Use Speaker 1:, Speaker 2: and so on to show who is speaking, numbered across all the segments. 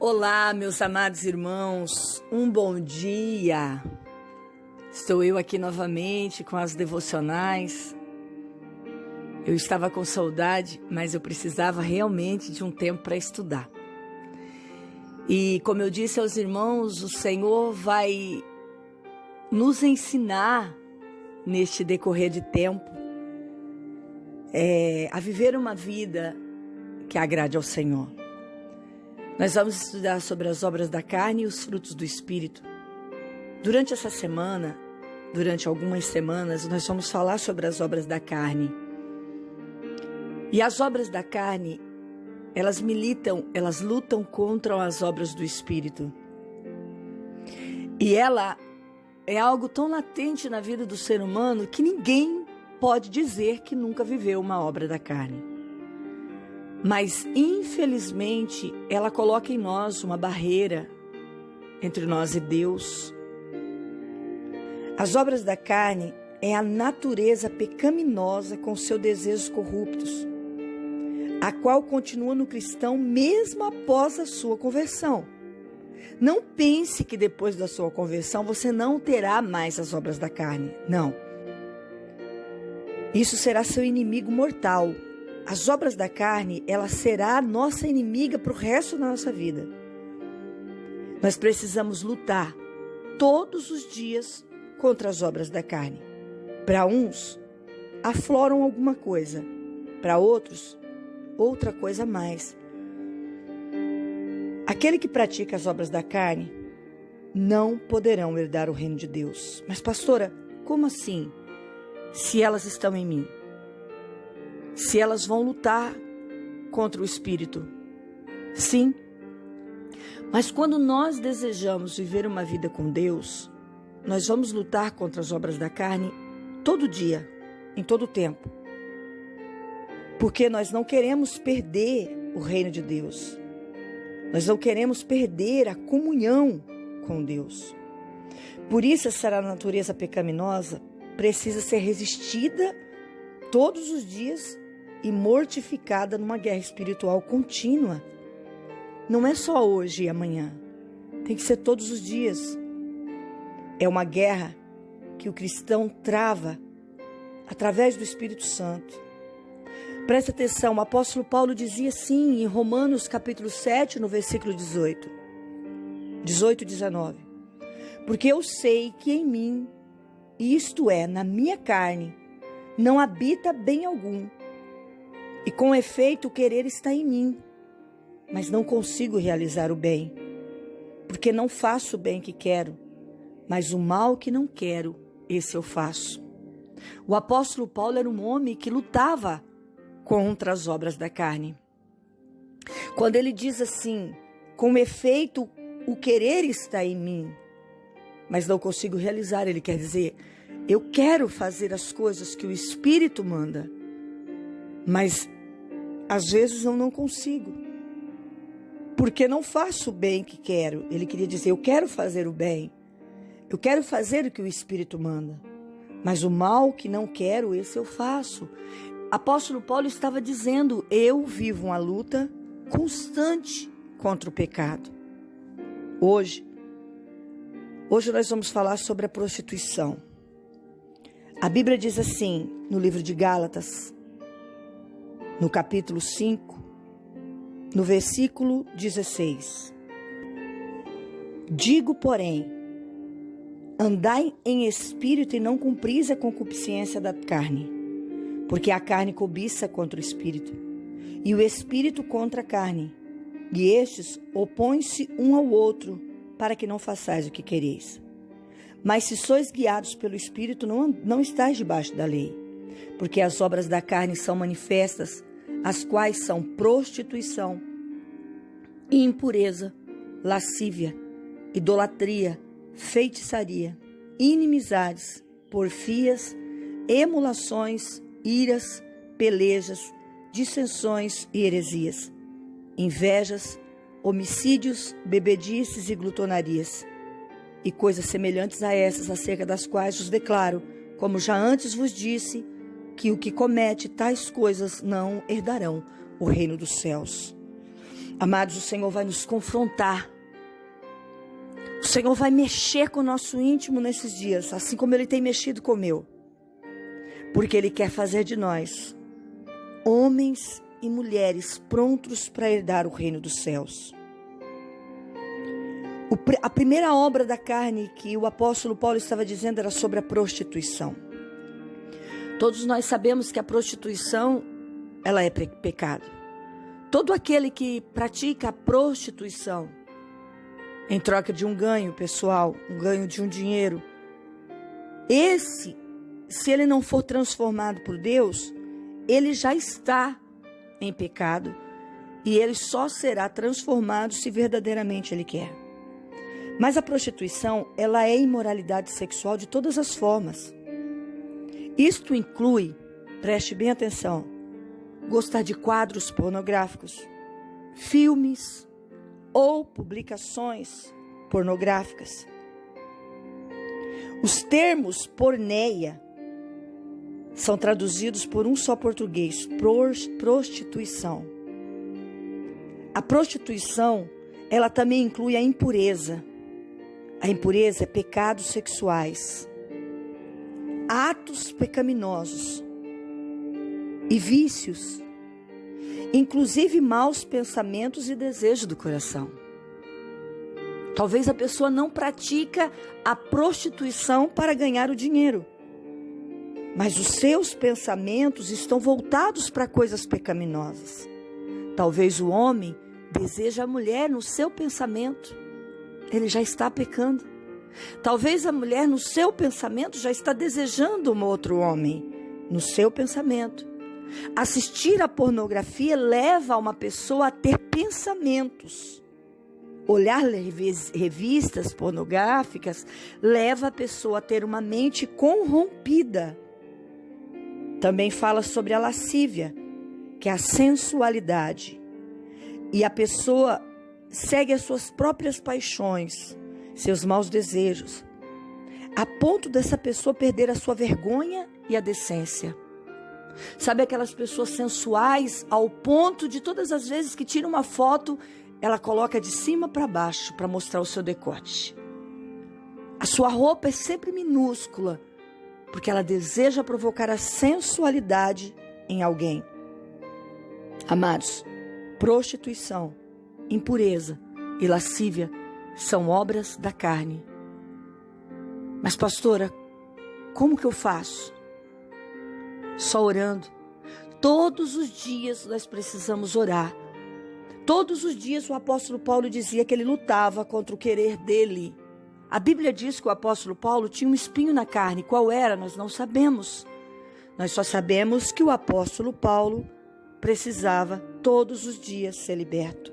Speaker 1: Olá, meus amados irmãos, um bom dia. Estou eu aqui novamente com as devocionais. Eu estava com saudade, mas eu precisava realmente de um tempo para estudar. E como eu disse aos irmãos, o Senhor vai nos ensinar neste decorrer de tempo a viver uma vida que agrade ao Senhor. Nós vamos estudar sobre as obras da carne e os frutos do Espírito. Durante essa semana, durante algumas semanas, nós vamos falar sobre as obras da carne. E as obras da carne, elas lutam contra as obras do Espírito. E ela é algo tão latente na vida do ser humano que ninguém pode dizer que nunca viveu uma obra da carne. Mas, infelizmente, ela coloca em nós uma barreira entre nós e Deus. As obras da carne é a natureza pecaminosa com seus desejos corruptos, a qual continua no cristão mesmo após a sua conversão. Não pense que depois da sua conversão você não terá mais as obras da carne. Não. Isso será seu inimigo mortal. As obras da carne, ela será nossa inimiga para o resto da nossa vida. Nós precisamos lutar todos os dias contra as obras da carne. Para uns, afloram alguma coisa. Para outros, outra coisa a mais. Aquele que pratica as obras da carne não poderão herdar o reino de Deus. Mas, pastora, como assim? Se elas estão em mim? Se elas vão lutar contra o Espírito? Sim. Mas quando nós desejamos viver uma vida com Deus, nós vamos lutar contra as obras da carne todo dia, em todo tempo. Porque nós não queremos perder o reino de Deus. Nós não queremos perder a comunhão com Deus. Por isso, essa natureza pecaminosa precisa ser resistida todos os dias e mortificada numa guerra espiritual contínua. Não é só hoje e amanhã. Tem que ser todos os dias. É uma guerra que o cristão trava através do Espírito Santo. Presta atenção, o apóstolo Paulo dizia assim em Romanos capítulo 7, no versículo 18 e 19. Porque eu sei que em mim, isto é, na minha carne, não habita bem algum. E com efeito o querer está em mim, mas não consigo realizar o bem, porque não faço o bem que quero, mas o mal que não quero, esse eu faço. O apóstolo Paulo era um homem que lutava contra as obras da carne. Quando ele diz assim, com efeito o querer está em mim, mas não consigo realizar, ele quer dizer, eu quero fazer as coisas que o Espírito manda, mas às vezes eu não consigo, porque não faço o bem que quero. Ele queria dizer, eu quero fazer o bem, eu quero fazer o que o Espírito manda, mas o mal que não quero, esse eu faço. Apóstolo Paulo estava dizendo, eu vivo uma luta constante contra o pecado. Hoje nós vamos falar sobre a prostituição. A Bíblia diz assim, no livro de Gálatas, no capítulo 5, no versículo 16. Digo, porém, andai em espírito e não cumpris a concupiscência da carne, porque a carne cobiça contra o espírito, e o espírito contra a carne, e estes opõem-se um ao outro, para que não façais o que quereis. Mas se sois guiados pelo Espírito, não estáis debaixo da lei. Porque as obras da carne são manifestas, as quais são prostituição, impureza, lascívia, idolatria, feitiçaria, inimizades, porfias, emulações, iras, pelejas, dissensões e heresias, invejas, homicídios, bebedices e glutonarias, e coisas semelhantes a essas, acerca das quais vos declaro, como já antes vos disse, que o que comete tais coisas não herdarão o reino dos céus. Amados, o Senhor vai nos confrontar. O Senhor vai mexer com o nosso íntimo nesses dias, assim como Ele tem mexido com o meu. Porque Ele quer fazer de nós homens e mulheres prontos para herdar o reino dos céus. A primeira obra da carne que o apóstolo Paulo estava dizendo era sobre a prostituição. Todos nós sabemos que a prostituição, ela é pecado. Todo aquele que pratica a prostituição em troca de um ganho pessoal, um ganho de um dinheiro, se ele não for transformado por Deus, ele já está em pecado e ele só será transformado se verdadeiramente ele quer. Mas a prostituição, ela é imoralidade sexual de todas as formas. Isto inclui, preste bem atenção, gostar de quadros pornográficos, filmes ou publicações pornográficas. Os termos porneia são traduzidos por um só português, prostituição. A prostituição, ela também inclui a impureza. A impureza é pecados sexuais, atos pecaminosos e vícios, inclusive maus pensamentos e desejos do coração. Talvez a pessoa não pratica a prostituição para ganhar o dinheiro, mas os seus pensamentos estão voltados para coisas pecaminosas. Talvez o homem deseje a mulher no seu pensamento, ele já está pecando. Talvez a mulher no seu pensamento já está desejando um outro homem, no seu pensamento. Assistir à pornografia leva uma pessoa a ter pensamentos. Olhar revistas pornográficas leva a pessoa a ter uma mente corrompida. Também fala sobre a lascívia, que é a sensualidade. E a pessoa segue as suas próprias paixões, seus maus desejos, a ponto dessa pessoa perder a sua vergonha e a decência. Sabe aquelas pessoas sensuais ao ponto de todas as vezes que tira uma foto, ela coloca de cima para baixo para mostrar o seu decote. A sua roupa é sempre minúscula, porque ela deseja provocar a sensualidade em alguém. Amados, prostituição, impureza e lascívia são obras da carne. Mas pastora, como que eu faço? Só orando. Todos os dias nós precisamos orar. Todos os dias o apóstolo Paulo dizia que ele lutava contra o querer dele. A Bíblia diz que o apóstolo Paulo tinha um espinho na carne. Qual era? Nós não sabemos. Nós só sabemos que o apóstolo Paulo precisava todos os dias ser liberto.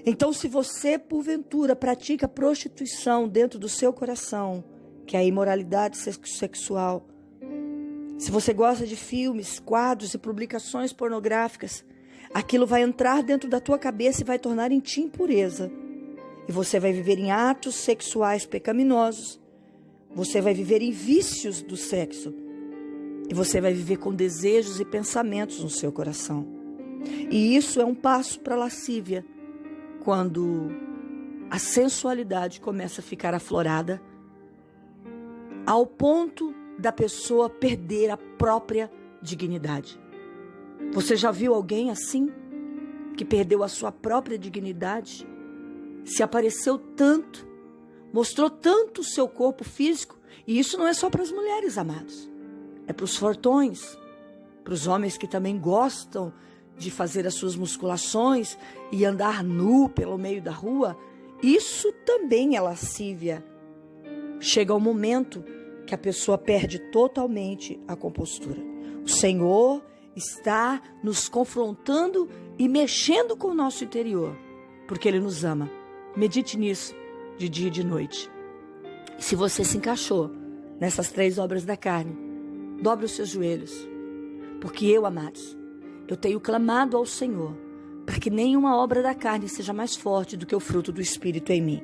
Speaker 1: Então, se você, porventura, pratica prostituição dentro do seu coração, que é a imoralidade sexual, se você gosta de filmes, quadros e publicações pornográficas, aquilo vai entrar dentro da tua cabeça e vai tornar em ti impureza. E você vai viver em atos sexuais pecaminosos. Você vai viver em vícios do sexo. E você vai viver com desejos e pensamentos no seu coração. E isso é um passo para a lascívia, quando a sensualidade começa a ficar aflorada, ao ponto da pessoa perder a própria dignidade. Você já viu alguém assim, que perdeu a sua própria dignidade? Se apareceu tanto, mostrou tanto o seu corpo físico, e isso não é só para as mulheres, amados. É para os fortões, para os homens que também gostam de fazer as suas musculações e andar nu pelo meio da rua. Isso também é lascívia. Chega um momento que a pessoa perde totalmente a compostura. O Senhor está nos confrontando e mexendo com o nosso interior, porque Ele nos ama. Medite nisso de dia e de noite. Se você se encaixou nessas 3 obras da carne, dobre os seus joelhos, porque eu, amados, eu tenho clamado ao Senhor para que nenhuma obra da carne seja mais forte do que o fruto do Espírito em mim.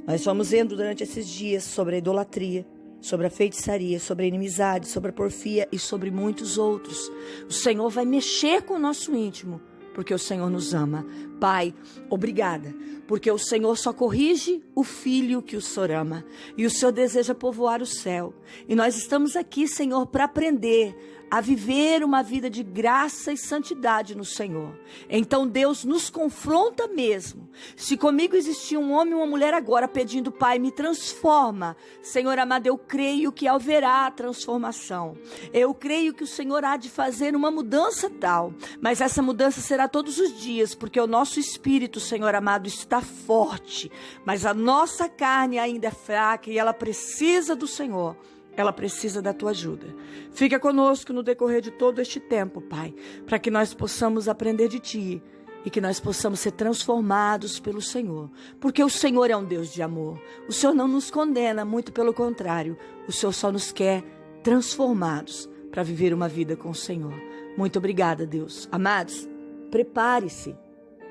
Speaker 1: Nós vamos vendo durante esses dias sobre a idolatria, sobre a feitiçaria, sobre a inimizade, sobre a porfia e sobre muitos outros. O Senhor vai mexer com o nosso íntimo, porque o Senhor nos ama. Pai, obrigada, porque o Senhor só corrige o filho que o Senhor ama, e o Senhor deseja povoar o céu. E nós estamos aqui, Senhor, para aprender a viver uma vida de graça e santidade no Senhor. Então Deus nos confronta mesmo. Se comigo existia um homem e uma mulher agora pedindo, Pai, me transforma, Senhor amado, eu creio que haverá transformação. Eu creio que o Senhor há de fazer uma mudança tal, mas essa mudança será todos os dias, porque o nosso espírito, Senhor amado, está forte, mas a nossa carne ainda é fraca e ela precisa do Senhor. Ela precisa da tua ajuda. Fica conosco no decorrer de todo este tempo, Pai, para que nós possamos aprender de Ti e que nós possamos ser transformados pelo Senhor. Porque o Senhor é um Deus de amor. O Senhor não nos condena, muito pelo contrário. O Senhor só nos quer transformados para viver uma vida com o Senhor. Muito obrigada, Deus. Amados, prepare-se,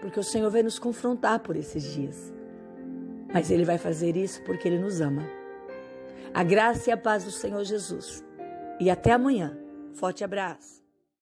Speaker 1: porque o Senhor vai nos confrontar por esses dias. Mas Ele vai fazer isso porque Ele nos ama. A graça e a paz do Senhor Jesus. E até amanhã. Forte abraço.